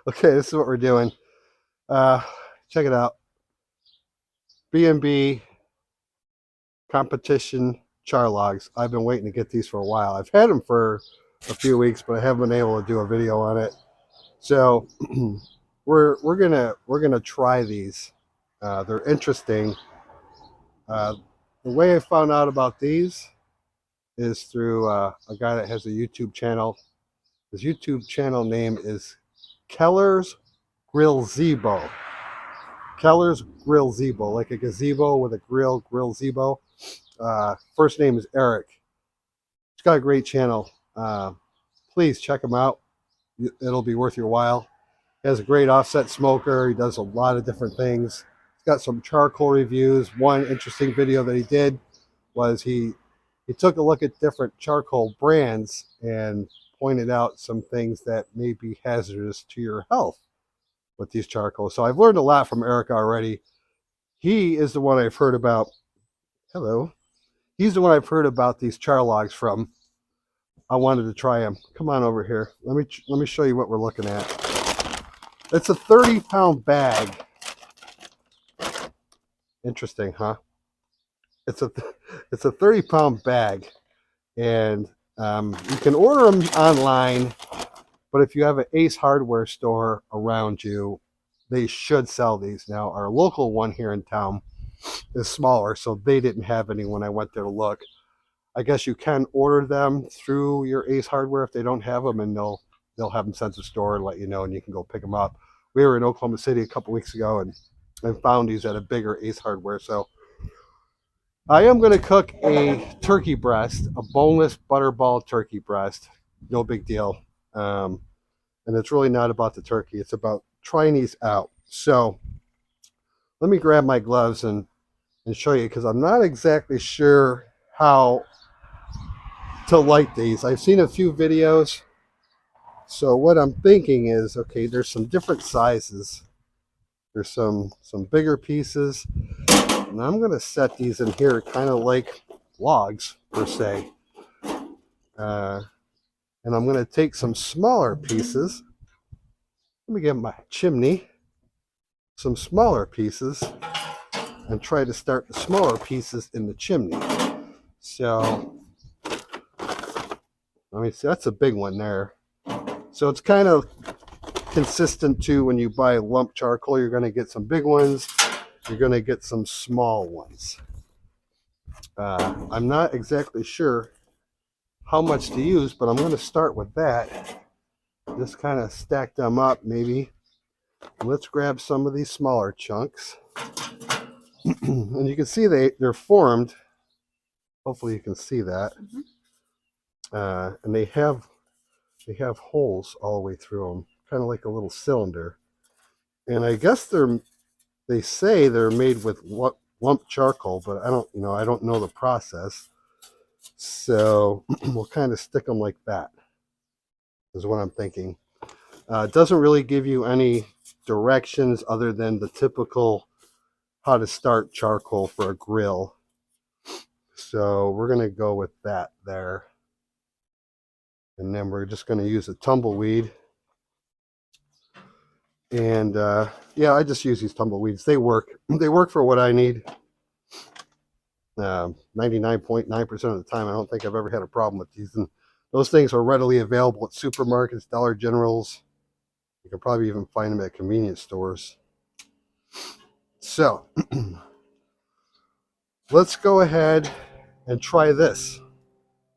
Okay, this is what we're doing. Check it out. B&B competition Char-Logs. I've been waiting to get these for a while. I've had them for a few weeks, but I haven't been able to do a video on it. So we're gonna try these. They're interesting. Uh, the way I found out about these is through a guy that has a YouTube channel. His YouTube channel name is Keller's Grillzebo. Keller's Grillzebo, like a gazebo with a grill, Grillzebo. First name is Eric. He's got a great channel. Please check him out. It'll be worth your while. He has a great offset smoker. He does a lot of different things. He's got some charcoal reviews. One interesting video that he did was he took a look at different charcoal brands and pointed out some things that may be hazardous to your health with these charcoals. So I've learned a lot from Eric already. He is the one I've heard about. Hello. He's the one I've heard about these Char-Logs from. I wanted to try them. Come on over here. Let me show you what we're looking at. It's a 30-pound bag. Interesting, huh? It's a 30-pound bag, and you can order them online. But if you have an Ace Hardware store around you, they should sell these. Now, our local one here in town is smaller, so they didn't have any when I went there to look. I guess you can order them through your Ace Hardware if they don't have them, and they'll have them sent to the store and let you know, and you can go pick them up. We were in Oklahoma City a couple weeks ago and found these at a bigger Ace Hardware. So I am going to cook a turkey breast, a boneless butterball turkey breast. No big deal. And it's really not about the turkey. It's about trying these out. So let me grab my gloves and show you, because I'm not exactly sure how to light these. I've seen a few videos. So what I'm thinking is, okay, there's some different sizes. There's some bigger pieces. And I'm going to set these in here kind of like logs, per se. And I'm going to take some smaller pieces. Let me get my chimney. Some smaller pieces. And try to start the smaller pieces in the chimney. So, let me see. That's a big one there. So it's kind of consistent to when you buy lump charcoal. You're going to get some big ones. You're going to get some small ones. I'm not exactly sure how much to use, but I'm going to start with that. Just kind of stack them up, maybe. Let's grab some of these smaller chunks. And you can see they're formed. Hopefully you can see that. And they have holes all the way through them, kind of like a little cylinder. And I guess they say they're made with lump charcoal, but I don't know the process. So we'll kind of stick them like that, is what I'm thinking. It doesn't really give you any directions other than the typical how to start charcoal for a grill. So we're going to go with that there. And then we're just going to use a tumbleweed. And yeah, I just use these tumbleweeds. They work. They work for what I need. 99.9% of the time, I don't think I've ever had a problem with these. And those things are readily available at supermarkets, Dollar Generals. You can probably even find them at convenience stores. So let's go ahead and try this.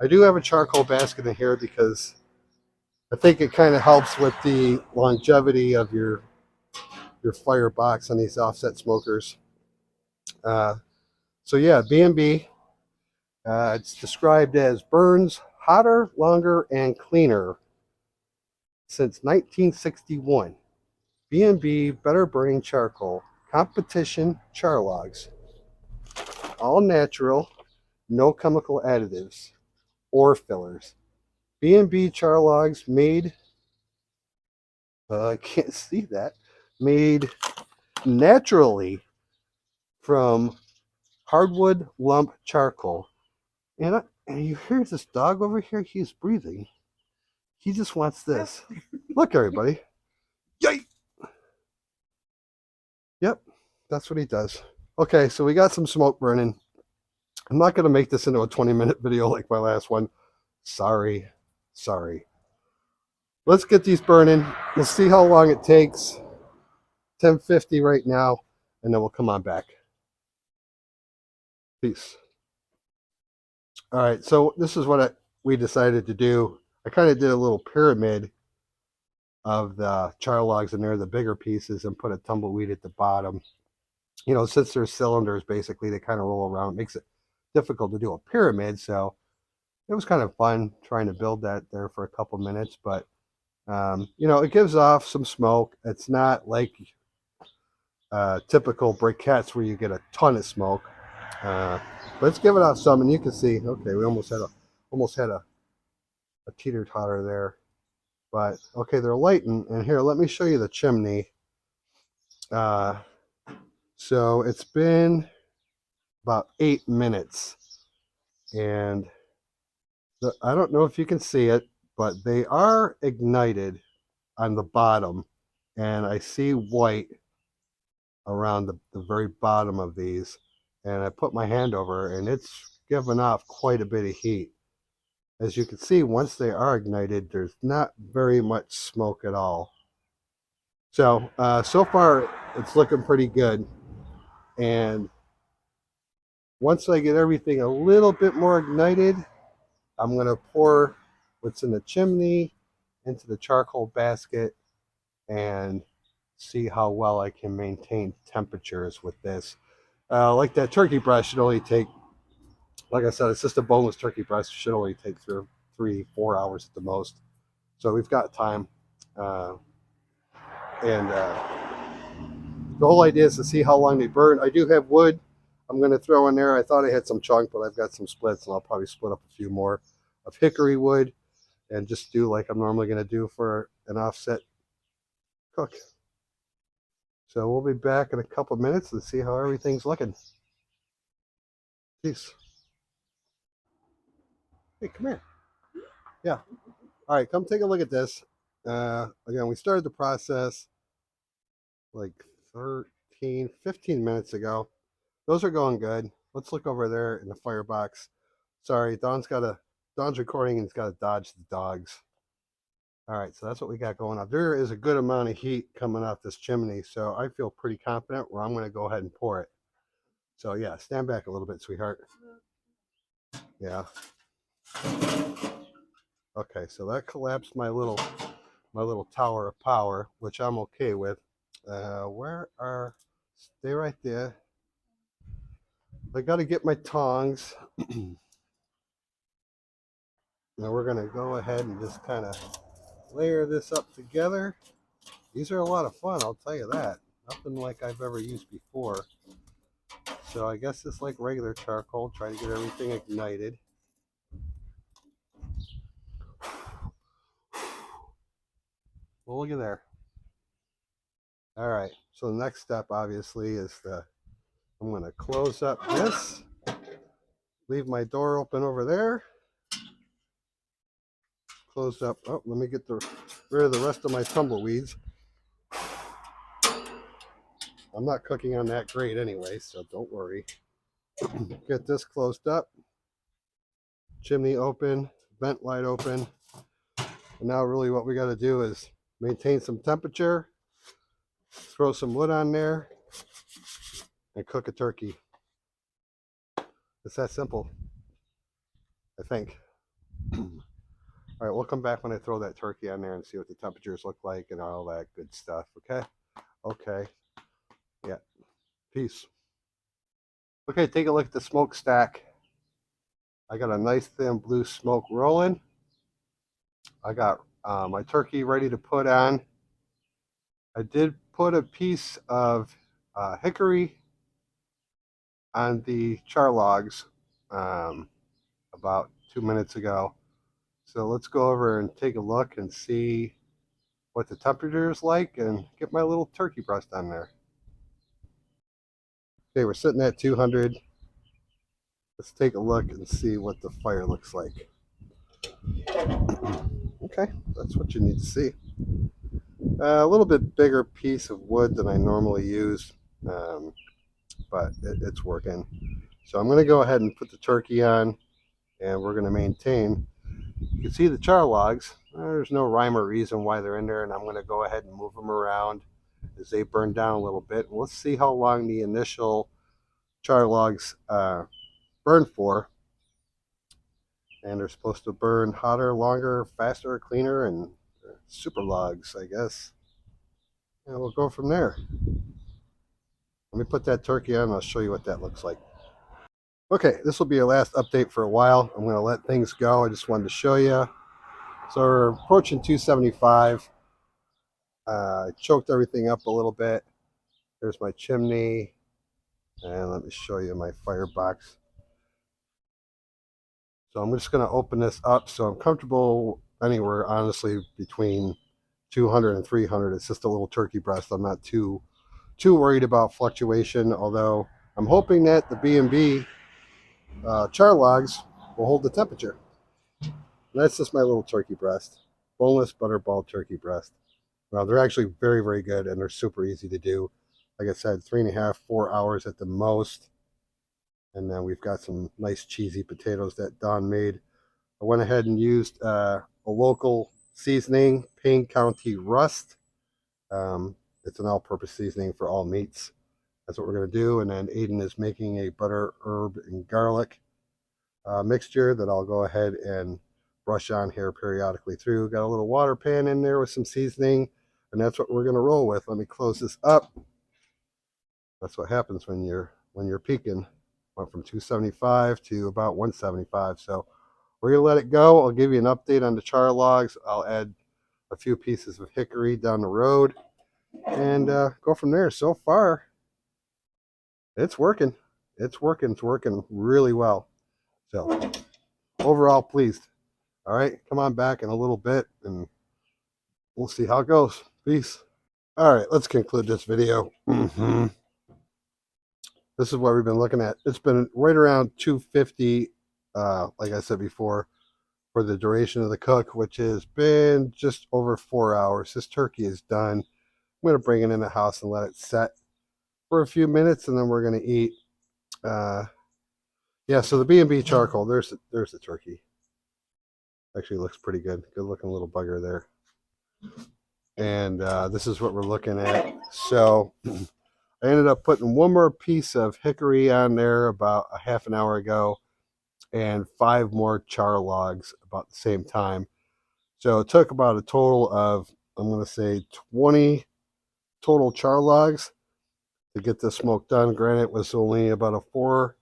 I do have a charcoal basket in here because I think it kind of helps with the longevity of your firebox on these offset smokers. So yeah, B&B. It's described as burns hotter, longer, and cleaner since 1961. B&B Better Burning Charcoal. Competition Char-Logs. All natural, no chemical additives or fillers. B&B Char-Logs made, I can't see that, made naturally from hardwood lump charcoal. And you hear this dog over here? He's breathing. He just wants this. Look, everybody. Yay! Yep, that's what he does. Okay, so we got some smoke burning. I'm not going to make this into a 20-minute video like my last one. Sorry. Let's get these burning. We'll see how long it takes. 10:50 right now, and then we'll come on back. Peace. All right, so this is what we decided to do. I kind of did a little pyramid of the Char-Logs in there, the bigger pieces, and put a tumbleweed at the bottom. You know, since there's cylinders, basically, they kind of roll around. It makes it difficult to do a pyramid, so it was kind of fun trying to build that there for a couple minutes, but you know, it gives off some smoke. It's not like typical briquettes where you get a ton of smoke, but it's giving off some, and you can see. Okay, we almost had a teeter totter there, but okay, they're lighting. And here, let me show you the chimney. So it's been about 8 minutes, and I don't know if you can see it, but they are ignited on the bottom, and I see white around the very bottom of these, and I put my hand over, and it's giving off quite a bit of heat. As you can see, once they are ignited, there's not very much smoke at all. So so far it's looking pretty good, and once I get everything a little bit more ignited, I'm going to pour what's in the chimney into the charcoal basket and see how well I can maintain temperatures with this. Like that turkey breast should only take, like I said, it's just a boneless turkey breast. It should only take 3-4 hours at the most. So we've got time. And the whole idea is to see how long they burn. I do have wood I'm going to throw in there. I thought I had some chunk, but I've got some splits, and I'll probably split up a few more of hickory wood and just do like I'm normally going to do for an offset cook. So we'll be back in a couple minutes and see how everything's looking. Peace. Hey, come here. Yeah. All right, come take a look at this. Again, we started the process like 15 minutes ago. Those are going good. Let's look over there in the firebox. Sorry, Dawn's recording and he's got to dodge the dogs. All right, so that's what we got going on. There is a good amount of heat coming off this chimney, so I feel pretty confident where I'm going to go ahead and pour it. So yeah, stand back a little bit, sweetheart. Yeah. Okay, so that collapsed my little tower of power, which I'm okay with. Stay right there. I got to get my tongs. Now we're going to go ahead and just kind of layer this up together. These are a lot of fun, I'll tell you that. Nothing like I've ever used before. So I guess it's like regular charcoal, try to get everything ignited. Well, look at there. All right, so the next step obviously is I'm going to close up this, leave my door open over there, close up. Oh, let me get rid of the rest of my tumbleweeds. I'm not cooking on that grate anyway, so don't worry. Get this closed up, chimney open, vent wide open. And now really what we got to do is maintain some temperature, throw some wood on there, and cook a turkey. It's that simple, I think. All right, we'll come back when I throw that turkey on there and see what the temperatures look like and all that good stuff, okay? Okay. Yeah. Peace. Okay, take a look at the smokestack. I got a nice thin blue smoke rolling. I got my turkey ready to put on. I did put a piece of hickory on the Char-Logs about 2 minutes ago. So let's go over and take a look and see what the temperature is like and get my little turkey breast on there. Okay, we're sitting at 200. Let's take a look and see what the fire looks like. Okay, that's what you need to see. A little bit bigger piece of wood than I normally use, but it's working. So I'm going to go ahead and put the turkey on, and we're going to maintain. You can see the char logs. There's no rhyme or reason why they're in there, and I'm going to go ahead and move them around as they burn down a little bit. And let's see how long the initial char logs burn for. And they're supposed to burn hotter, longer, faster, cleaner, and super logs, I guess. And we'll go from there. Let me put that turkey on and I'll show you what that looks like. Okay, this will be your last update for a while. I'm going to let things go. I just wanted to show you. So we're approaching 275. I choked everything up a little bit. There's my chimney. And let me show you my firebox. So I'm just going to open this up. So I'm comfortable anywhere, honestly, between 200 and 300. It's just a little turkey breast. I'm not too worried about fluctuation, although I'm hoping that the B&B Char-Logs will hold the temperature. And that's just my little turkey breast. Boneless butterball turkey breast. Well, they're actually very, very good, and they're super easy to do. Like I said, 3.5, 4 hours at the most. And then we've got some nice cheesy potatoes that Don made. I went ahead and used a local seasoning, Payne County Rust. It's an all-purpose seasoning for all meats. That's what we're going to do. And then Aiden is making a butter, herb, and garlic mixture that I'll go ahead and brush on here periodically through. Got a little water pan in there with some seasoning, and that's what we're going to roll with. Let me close this up. That's what happens when you're peaking. Went from 275 to about 175. So we're going to let it go. I'll give you an update on the char logs. I'll add a few pieces of hickory down the road and go from there. So far, it's working. It's working. It's working really well. So overall, pleased. All right, come on back in a little bit and we'll see how it goes. Peace. All right, let's conclude this video. This is what we've been looking at. It's been right around 250, like I said before, for the duration of the cook, which has been just over 4 hours. This turkey is done. I'm going to bring it in the house and let it set for a few minutes, and then we're going to eat. Yeah, so the B&B charcoal, there's the turkey. Actually looks pretty good. Good looking little bugger there. And this is what we're looking at. So I ended up putting one more piece of hickory on there about a half an hour ago and 5 more char logs about the same time. So it took about a total of, I'm going to say 20 total char logs to get this smoke done. Granted, it was only about a 4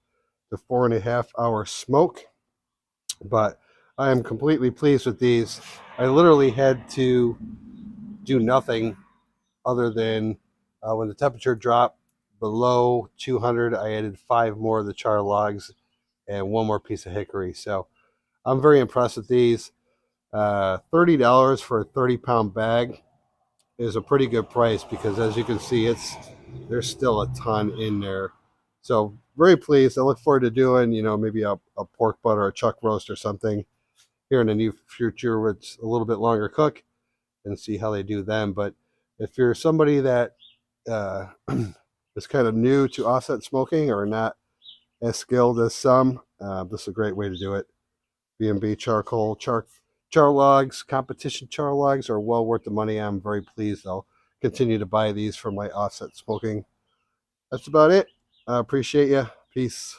to 4.5 hour smoke, but I am completely pleased with these. I literally had to do nothing other than when the temperature dropped below 200, I added 5 more of the char logs and 1 more piece of hickory. So I'm very impressed with these. $30 for a 30-pound bag is a pretty good price because, as you can see, there's still a ton in there. So very pleased. I look forward to doing, maybe a pork butt or a chuck roast or something here in the near future with a little bit longer cook and see how they do them. But if you're somebody that is kind of new to offset smoking or not as skilled as some, this is a great way to do it. B&B charcoal, char logs, competition char logs are well worth the money. I'm very pleased. I'll continue to buy these for my offset smoking. That's about it. I appreciate you. Peace.